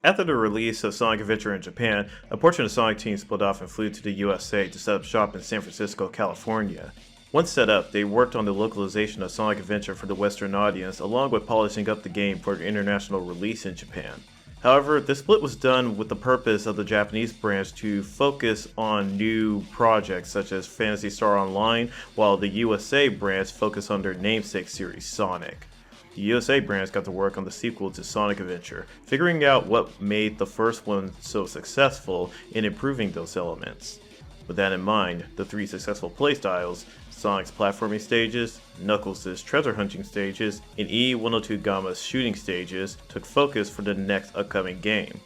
After the release of Sonic Adventure in Japan, a portion of the Sonic team split off and flew to the USA to set up shop in San Francisco, California. Once set up, they worked on the localization of Sonic Adventure for the Western audience, along with polishing up the game for international release in Japan. However, the split was done with the purpose of the Japanese branch to focus on new projects such as Phantasy Star Online, while the USA branch focused on their namesake series Sonic. The USA branch got to work on the sequel to Sonic Adventure, figuring out what made the first one so successful and improving those elements. With that in mind, the three successful playstyles, Sonic's platforming stages, Knuckles' treasure hunting stages, and E102 Gamma's shooting stages, took focus for the next upcoming game.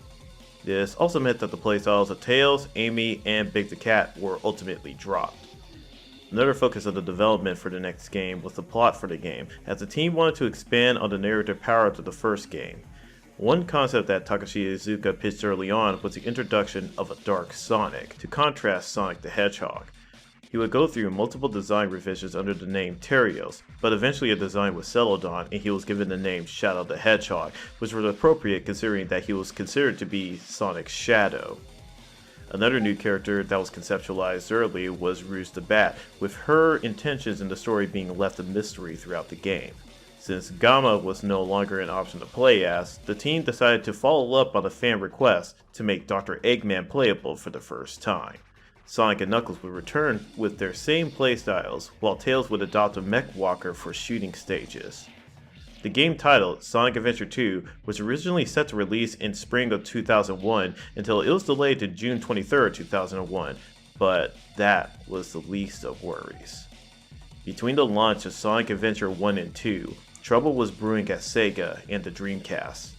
This also meant that the playstyles of Tails, Amy, and Big the Cat were ultimately dropped. Another focus of the development for the next game was the plot for the game, as the team wanted to expand on the narrative power-up of the first game. One concept that Takashi Iizuka pitched early on was the introduction of a Dark Sonic, to contrast Sonic the Hedgehog. He would go through multiple design revisions under the name Terios, but eventually a design was settled on and he was given the name Shadow the Hedgehog, which was appropriate considering that he was considered to be Sonic's shadow. Another new character that was conceptualized early was Rouge the Bat, with her intentions in the story being left a mystery throughout the game. Since Gamma was no longer an option to play as, the team decided to follow up on a fan request to make Dr. Eggman playable for the first time. Sonic and Knuckles would return with their same playstyles, while Tails would adopt a mech walker for shooting stages. The game title, Sonic Adventure 2, was originally set to release in spring of 2001 until it was delayed to June 23, 2001, but that was the least of worries. Between the launch of Sonic Adventure 1 and 2, trouble was brewing at Sega and the Dreamcast.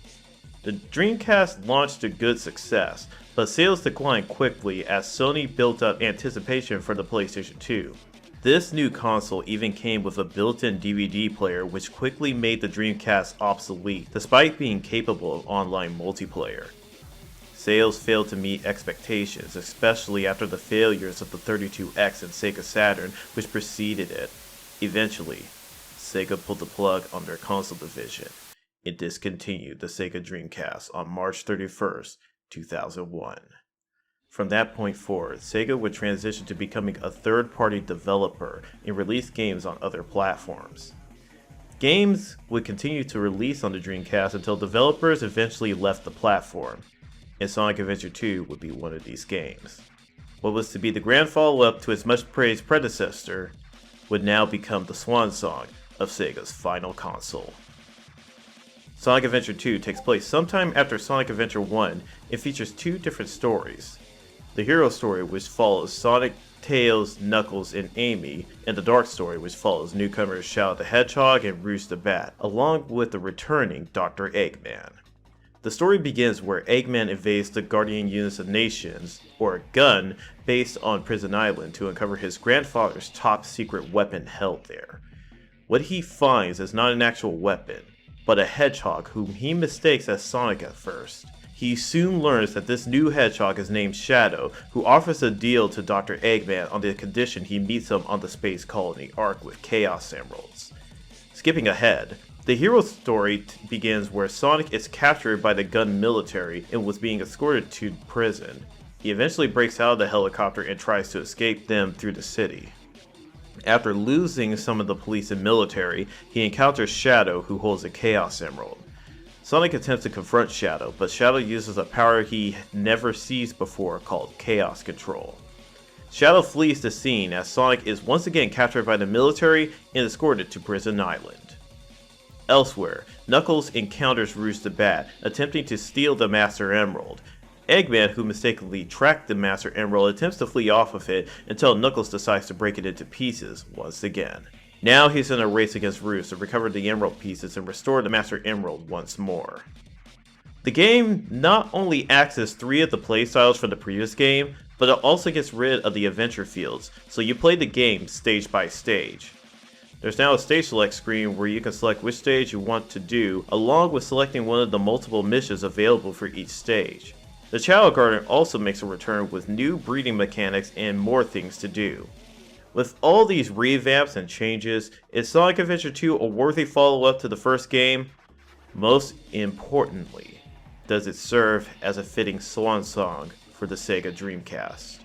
The Dreamcast launched to good success, but sales declined quickly as Sony built up anticipation for the PlayStation 2. This new console even came with a built-in DVD player, which quickly made the Dreamcast obsolete despite being capable of online multiplayer. Sales failed to meet expectations, especially after the failures of the 32X and Sega Saturn, which preceded it. Eventually, Sega pulled the plug on their console division. It discontinued the Sega Dreamcast on March 31st, 2001. From that point forward, Sega would transition to becoming a third-party developer and release games on other platforms. Games would continue to release on the Dreamcast until developers eventually left the platform, and Sonic Adventure 2 would be one of these games. What was to be the grand follow-up to its much-praised predecessor would now become the swan song of Sega's final console. Sonic Adventure 2 takes place sometime after Sonic Adventure 1 and features two different stories. The hero story, which follows Sonic, Tails, Knuckles, and Amy, and the dark story, which follows newcomers Shadow the Hedgehog and Rouge the Bat, along with the returning Dr. Eggman. The story begins where Eggman invades the Guardian Units of Nations, or GUN, based on Prison Island to uncover his grandfather's top secret weapon held there. What he finds is not an actual weapon, but a hedgehog whom he mistakes as Sonic at first. He soon learns that this new hedgehog is named Shadow, who offers a deal to Dr. Eggman on the condition he meets him on the space colony Ark with Chaos Emeralds. Skipping ahead, the hero's story begins where Sonic is captured by the GUN military and was being escorted to prison. He eventually breaks out of the helicopter and tries to escape them through the city. After losing some of the police and military, he encounters Shadow, who holds a Chaos Emerald. Sonic attempts to confront Shadow, but Shadow uses a power he never sees before called Chaos Control. Shadow flees the scene as Sonic is once again captured by the military and escorted to Prison Island. Elsewhere, Knuckles encounters Rouge the Bat, attempting to steal the Master Emerald. Eggman, who mistakenly tracked the Master Emerald, attempts to flee off of it until Knuckles decides to break it into pieces once again. Now he's in a race against Rouge to recover the Emerald pieces and restore the Master Emerald once more. The game not only axes 3 of the playstyles from the previous game, but it also gets rid of the adventure fields, so you play the game stage by stage. There's now a stage select screen where you can select which stage you want to do, along with selecting one of the multiple missions available for each stage. The Child Garden also makes a return with new breeding mechanics and more things to do. With all these revamps and changes, is Sonic Adventure 2 a worthy follow-up to the first game? Most importantly, does it serve as a fitting swan song for the Sega Dreamcast.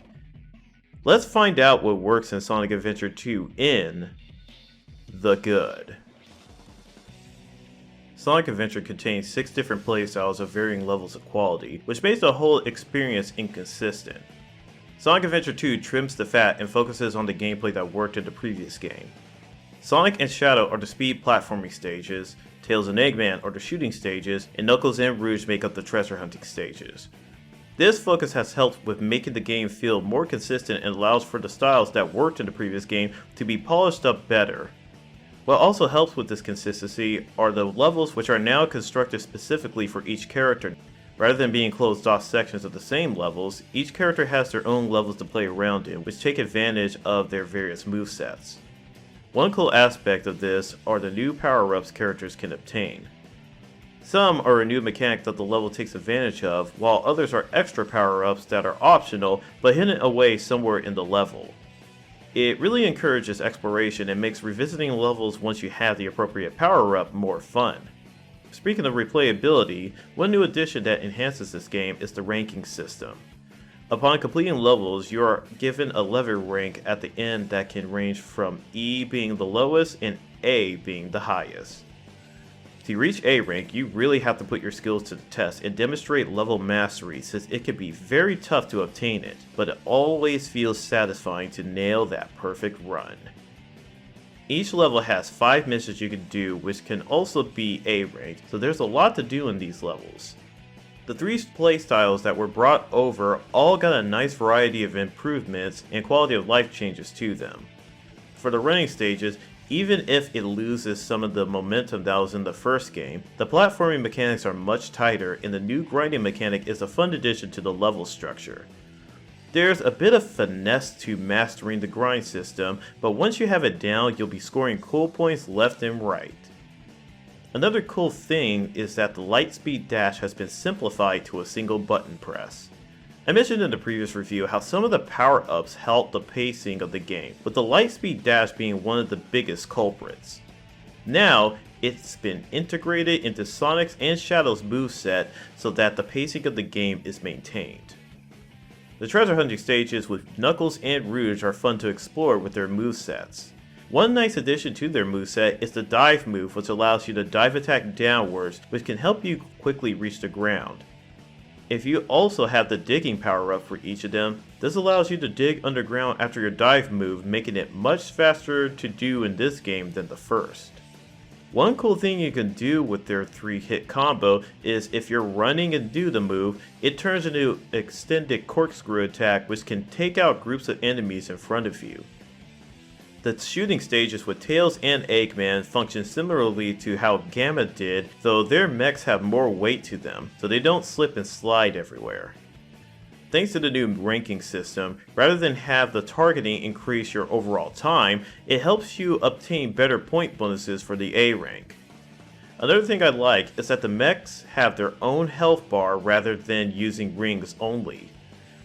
Let's find out what works in Sonic Adventure 2 in The Good. Sonic Adventure contains 6 different playstyles of varying levels of quality, which makes the whole experience inconsistent. Sonic Adventure 2 trims the fat and focuses on the gameplay that worked in the previous game. Sonic and Shadow are the speed platforming stages, Tails and Eggman are the shooting stages, and Knuckles and Rouge make up the treasure hunting stages. This focus has helped with making the game feel more consistent and allows for the styles that worked in the previous game to be polished up better. What also helps with this consistency are the levels, which are now constructed specifically for each character. Rather than being closed off sections of the same levels, each character has their own levels to play around in, which take advantage of their various movesets. One cool aspect of this are the new power-ups characters can obtain. Some are a new mechanic that the level takes advantage of, while others are extra power-ups that are optional but hidden away somewhere in the level. It really encourages exploration and makes revisiting levels once you have the appropriate power-up more fun. Speaking of replayability, one new addition that enhances this game is the ranking system. Upon completing levels, you are given a level rank at the end that can range from E being the lowest and A being the highest. To reach A rank, you really have to put your skills to the test and demonstrate level mastery, since it can be very tough to obtain it, but it always feels satisfying to nail that perfect run. Each level has 5 missions you can do, which can also be A ranked, so there's a lot to do in these levels. The 3 playstyles that were brought over all got a nice variety of improvements and quality of life changes to them. For the running stages, even if it loses some of the momentum that was in the first game, the platforming mechanics are much tighter and the new grinding mechanic is a fun addition to the level structure. There's a bit of finesse to mastering the grind system, but once you have it down, you'll be scoring cool points left and right. Another cool thing is that the Lightspeed Dash has been simplified to a single button press. I mentioned in the previous review how some of the power-ups help the pacing of the game, with the Lightspeed Dash being one of the biggest culprits. Now, it's been integrated into Sonic's and Shadow's moveset so that the pacing of the game is maintained. The treasure hunting stages with Knuckles and Rouge are fun to explore with their movesets. One nice addition to their moveset is the dive move, which allows you to dive attack downwards, which can help you quickly reach the ground. If you also have the digging power up for each of them, this allows you to dig underground after your dive move, making it much faster to do in this game than the first. One cool thing you can do with their 3-hit combo is if you're running and do the move, it turns into extended corkscrew attack, which can take out groups of enemies in front of you. The shooting stages with Tails and Eggman function similarly to how Gamma did, though their mechs have more weight to them, so they don't slip and slide everywhere. Thanks to the new ranking system, rather than have the targeting increase your overall time, it helps you obtain better point bonuses for the A rank. Another thing I like is that the mechs have their own health bar rather than using rings only.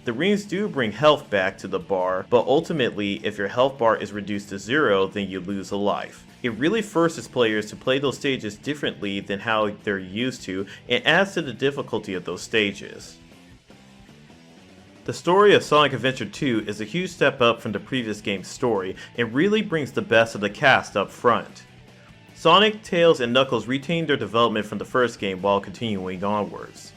The rings do bring health back to the bar, but ultimately if your health bar is reduced to 0, then you lose a life. It really forces players to play those stages differently than how they're used to, and adds to the difficulty of those stages. The story of Sonic Adventure 2 is a huge step up from the previous game's story, and really brings the best of the cast up front. Sonic, Tails, and Knuckles retain their development from the first game while continuing onwards.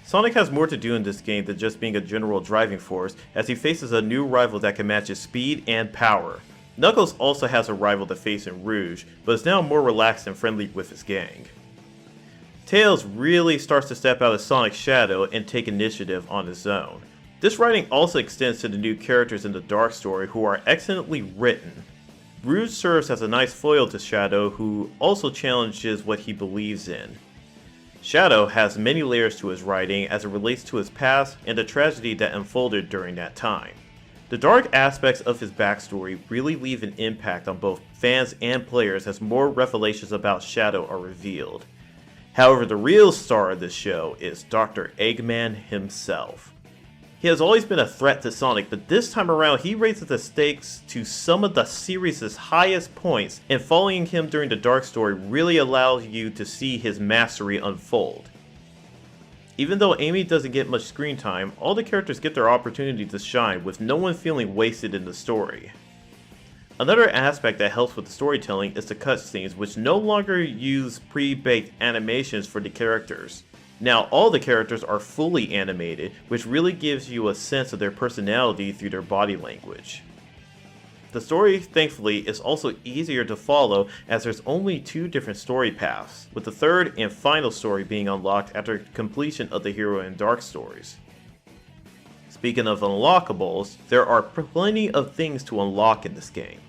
Sonic has more to do in this game than just being a general driving force, as he faces a new rival that can match his speed and power. Knuckles also has a rival to face in Rouge, but is now more relaxed and friendly with his gang. Tails really starts to step out of Sonic's shadow and take initiative on his own. This writing also extends to the new characters in the Dark Story who are excellently written. Rouge serves as a nice foil to Shadow, who also challenges what he believes in. Shadow has many layers to his writing as it relates to his past and the tragedy that unfolded during that time. The dark aspects of his backstory really leave an impact on both fans and players as more revelations about Shadow are revealed. However, the real star of this show is Dr. Eggman himself. He has always been a threat to Sonic, but this time around he raises the stakes to some of the series' highest points, and following him during the Dark Story really allows you to see his mastery unfold. Even though Amy doesn't get much screen time, all the characters get their opportunity to shine with no one feeling wasted in the story. Another aspect that helps with the storytelling is the cutscenes, which no longer use pre-baked animations for the characters. Now all the characters are fully animated, which really gives you a sense of their personality through their body language. The story, thankfully, is also easier to follow as there's only 2 different story paths, with the third and final story being unlocked after completion of the Hero in Dark stories. Speaking of unlockables, there are plenty of things to unlock in this game.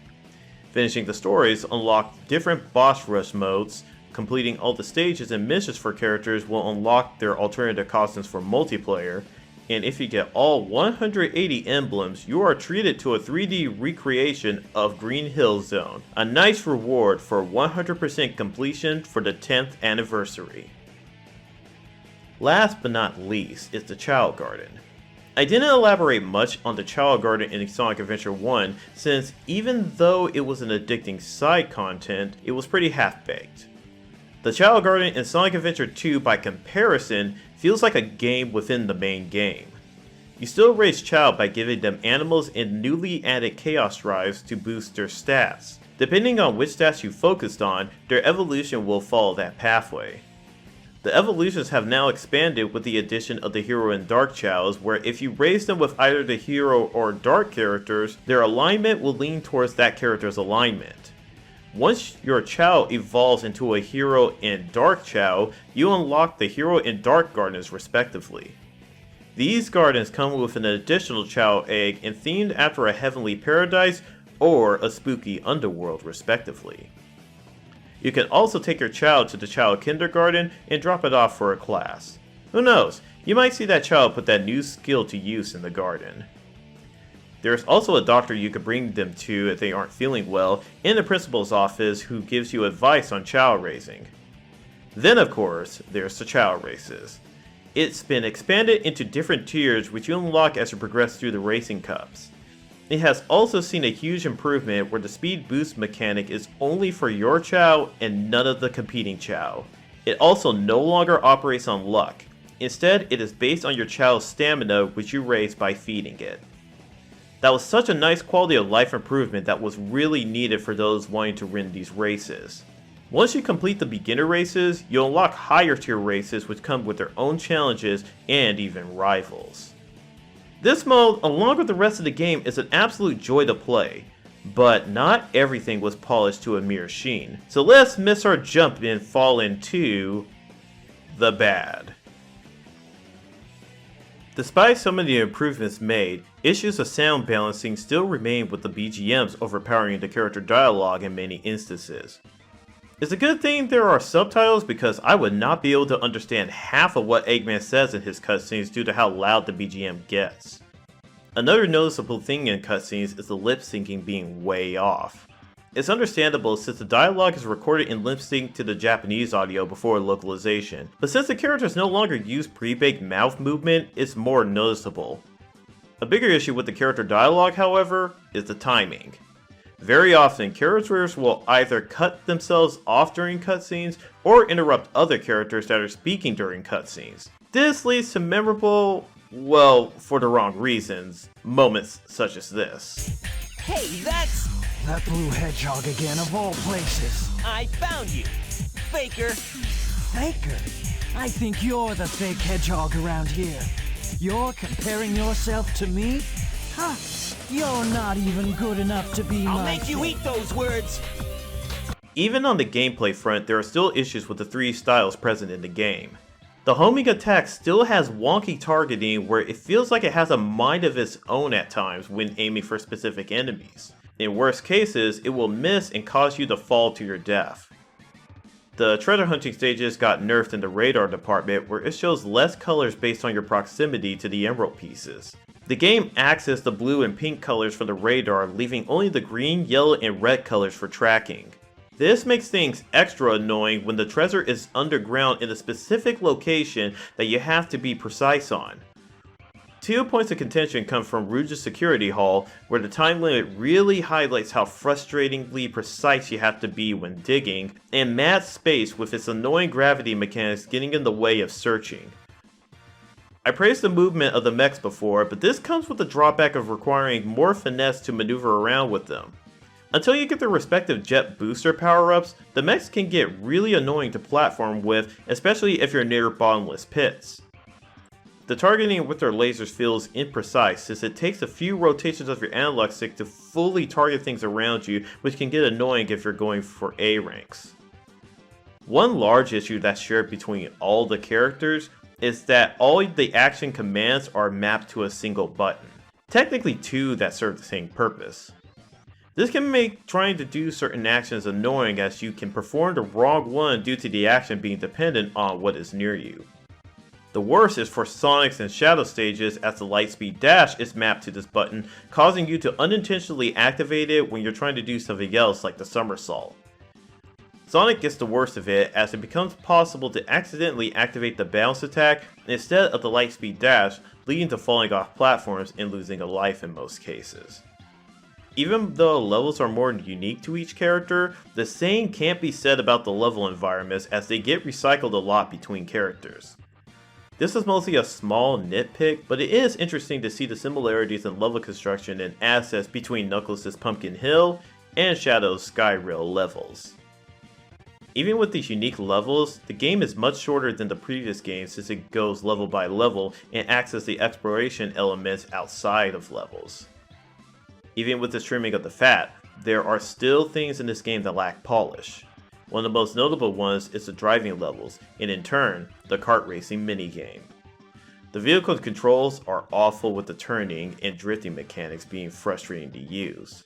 Finishing the stories unlock different boss rush modes, completing all the stages and missions for characters will unlock their alternative costumes for multiplayer, and if you get all 180 emblems, you are treated to a 3D recreation of Green Hill Zone, a nice reward for 100% completion for the 10th anniversary. Last but not least is the Child Garden. I didn't elaborate much on the Child Garden in Sonic Adventure 1 since even though it was an addicting side content, it was pretty half-baked. The Child Garden in Sonic Adventure 2 by comparison feels like a game within the main game. You still raise Child by giving them animals and newly added Chaos Drives to boost their stats. Depending on which stats you focused on, their evolution will follow that pathway. The evolutions have now expanded with the addition of the Hero and Dark Childs, where if you raise them with either the Hero or Dark characters, their alignment will lean towards that character's alignment. Once your Child evolves into a Hero and Dark Child, you unlock the Hero and Dark Gardens respectively. These gardens come with an additional Child egg and themed after a heavenly paradise or a spooky underworld respectively. You can also take your Child to the Child Kindergarten and drop it off for a class. Who knows, you might see that Child put that new skill to use in the garden. There's also a doctor you could bring them to if they aren't feeling well in the principal's office who gives you advice on child raising. Then of course, there's the child races. It's been expanded into different tiers which you unlock as you progress through the racing cups. It has also seen a huge improvement where the speed boost mechanic is only for your Chow and none of the competing Chow. It also no longer operates on luck. Instead, it is based on your Chow's stamina which you raise by feeding it. That was such a nice quality of life improvement that was really needed for those wanting to win these races. Once you complete the beginner races, you'll unlock higher tier races which come with their own challenges and even rivals. This mode, along with the rest of the game, is an absolute joy to play, but not everything was polished to a mere sheen. So let's miss our jump and fall into the bad. Despite some of the improvements made, issues of sound balancing still remain with the BGMs overpowering the character dialogue in many instances. It's a good thing there are subtitles because I would not be able to understand half of what Eggman says in his cutscenes due to how loud the BGM gets. Another noticeable thing in cutscenes is the lip syncing being way off. It's understandable since the dialogue is recorded in lip sync to the Japanese audio before localization, but since the characters no longer use pre-baked mouth movement, it's more noticeable. A bigger issue with the character dialogue, however, is the timing. Very often, characters will either cut themselves off during cutscenes or interrupt other characters that are speaking during cutscenes. This leads to memorable, well, for the wrong reasons, moments such as this. Hey, that's... That blue hedgehog again, of all places. I found you, Faker. Faker? I think you're the fake hedgehog around here. You're comparing yourself to me? Huh? You're not even good enough to be I'll my make you eat those words. Even on the gameplay front, there are still issues with the 3 styles present in the game. The homing attack still has wonky targeting where it feels like it has a mind of its own at times when aiming for specific enemies. In worst cases, it will miss and cause you to fall to your death. The treasure hunting stages got nerfed in the radar department where it shows less colors based on your proximity to the emerald pieces. The game accessed the blue and pink colors for the radar, leaving only the green, yellow, and red colors for tracking. This makes things extra annoying when the treasure is underground in a specific location that you have to be precise on. 2 points of contention come from Rouge's security hall, where the time limit really highlights how frustratingly precise you have to be when digging, and Mad Space with its annoying gravity mechanics getting in the way of searching. I praised the movement of the mechs before, but this comes with the drawback of requiring more finesse to maneuver around with them. Until you get their respective jet booster power-ups, the mechs can get really annoying to platform with, especially if you're near bottomless pits. The targeting with their lasers feels imprecise since it takes a few rotations of your analog stick to fully target things around you, which can get annoying if you're going for A ranks. One large issue that's shared between all the characters is that all the action commands are mapped to a single button. Technically two that serve the same purpose. This can make trying to do certain actions annoying as you can perform the wrong one due to the action being dependent on what is near you. The worst is for Sonic's and Shadow stages as the Lightspeed Dash is mapped to this button, causing you to unintentionally activate it when you're trying to do something else like the somersault. Sonic gets the worst of it as it becomes possible to accidentally activate the bounce attack instead of the Lightspeed Dash, leading to falling off platforms and losing a life in most cases. Even though levels are more unique to each character, the same can't be said about the level environments as they get recycled a lot between characters. This is mostly a small nitpick, but it is interesting to see the similarities in level construction and assets between Knuckles' Pumpkin Hill and Shadow's Skyrail levels. Even with these unique levels, the game is much shorter than the previous game since it goes level by level and accesses the exploration elements outside of levels. Even with the trimming of the fat, there are still things in this game that lack polish. One of the most notable ones is the driving levels, and in turn, the kart racing minigame. The vehicle controls are awful with the turning and drifting mechanics being frustrating to use.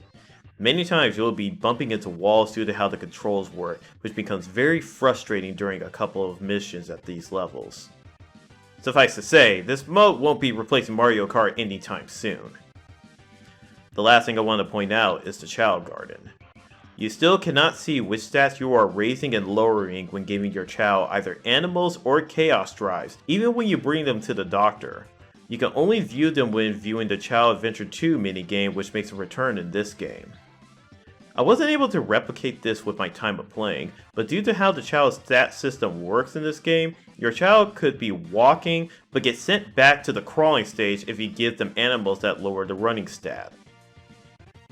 Many times you'll be bumping into walls due to how the controls work, which becomes very frustrating during a couple of missions at these levels. Suffice to say, this mode won't be replacing Mario Kart anytime soon. The last thing I want to point out is the Child Garden. You still cannot see which stats you are raising and lowering when giving your child either animals or chaos drives, even when you bring them to the doctor. You can only view them when viewing the Child Adventure 2 minigame, which makes a return in this game. I wasn't able to replicate this with my time of playing, but due to how the child's stat system works in this game, your child could be walking but get sent back to the crawling stage if you give them animals that lower the running stat.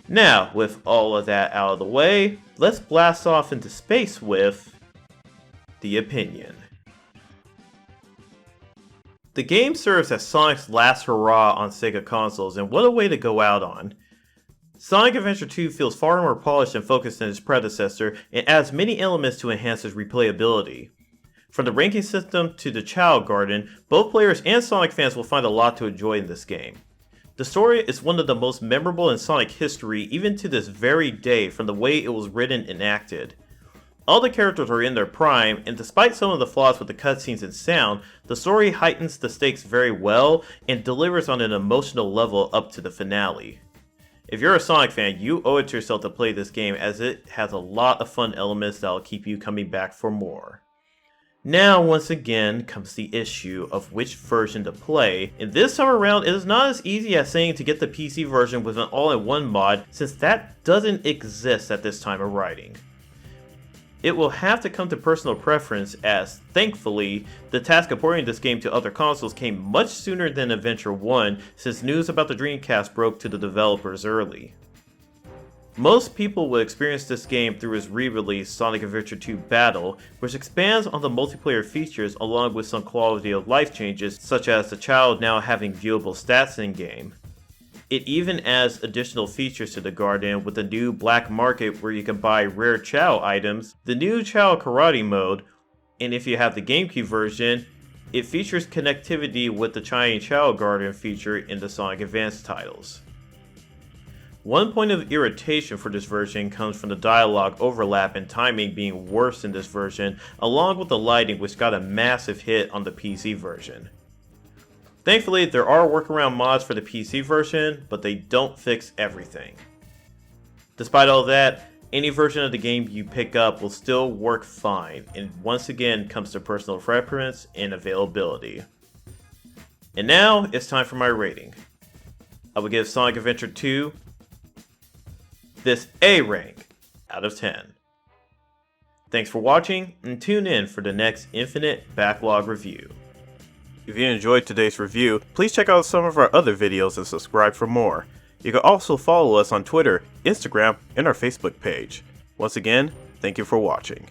Now, with all of that out of the way, let's blast off into space with the opinion. The game serves as Sonic's last hurrah on Sega consoles, and what a way to go out on. Sonic Adventure 2 feels far more polished and focused than its predecessor, and adds many elements to enhance its replayability. From the ranking system to the Child Garden, both players and Sonic fans will find a lot to enjoy in this game. The story is one of the most memorable in Sonic history even to this very day from the way it was written and acted. All the characters are in their prime, and despite some of the flaws with the cutscenes and sound, the story heightens the stakes very well and delivers on an emotional level up to the finale. If you're a Sonic fan, you owe it to yourself to play this game as it has a lot of fun elements that will keep you coming back for more. Now, once again, comes the issue of which version to play, and this time around it is not as easy as saying to get the PC version with an all-in-one mod, since that doesn't exist at this time of writing. It will have to come to personal preference as, thankfully, the task of porting this game to other consoles came much sooner than Adventure 1, since news about the Dreamcast broke to the developers early. Most people will experience this game through its re-release Sonic Adventure 2 Battle, which expands on the multiplayer features along with some quality of life changes such as the child now having viewable stats in-game. It even adds additional features to the garden with a new black market where you can buy rare Chow items, the new Chow Karate mode, and if you have the GameCube version, it features connectivity with the Chinese Chow Garden feature in the Sonic Advance titles. One point of irritation for this version comes from the dialogue overlap and timing being worse in this version, along with the lighting which got a massive hit on the PC version. Thankfully, there are workaround mods for the PC version, but they don't fix everything. Despite all that, any version of the game you pick up will still work fine, and once again comes to personal preference and availability. And now, it's time for my rating. I will give Sonic Adventure 2 this A rank out of 10. Thanks for watching, and tune in for the next Infinite Backlog review. If you enjoyed today's review, please check out some of our other videos and subscribe for more. You can also follow us on Twitter, Instagram, and our Facebook page. Once again, thank you for watching.